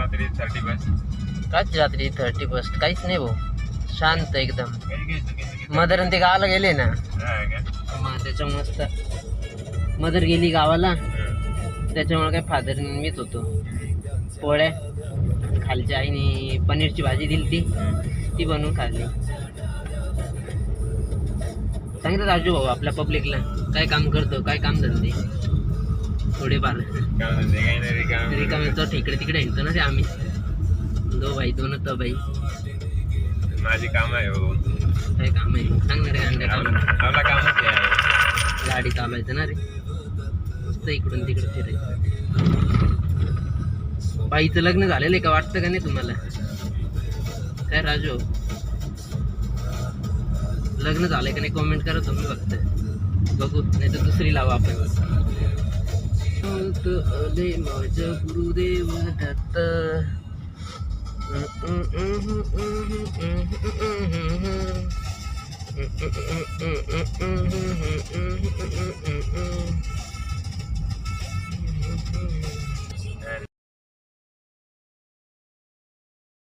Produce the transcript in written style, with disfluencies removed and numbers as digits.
रात्री 30 बस. काच रात्री 30 फर्स्ट काहीच नाही भाऊ, शांत एकदम. काही मदर आणि ते गावाला गेले ना, का? मग त्याच्या मस्त मदर गेली गावाला, त्याच्यामुळे काय फादर मीच होतो. पोळ्या खालच्या आईने पनीरची भाजी दिली ती बनवून खाल्ली. सांगितलं राजू भाऊ आपल्या पब्लिकला काय काम करतो, काय काम धंदे थोडेफार रिकाम्याचं इकडे तिकडे हिंडतो ना ते आम्ही दो भाई दोन तर भाई. माझी काम आहे हो. काय काम आहे सांग ना रे. अंड्या काम आपला कामच आहे. गाडी चालवायचं ना रे, मस्त इकडून तिकडे फिरायचं. बाईचं लग्न झालेलं आहे का वाटतं का नाही तुम्हाला? काय राजू लग्न झालंय का नाही कॉमेंट करा तुम्ही फक्त, बघू नाही तर दुसरी लावा आपण. माझ्या गुरुदेव दत्त.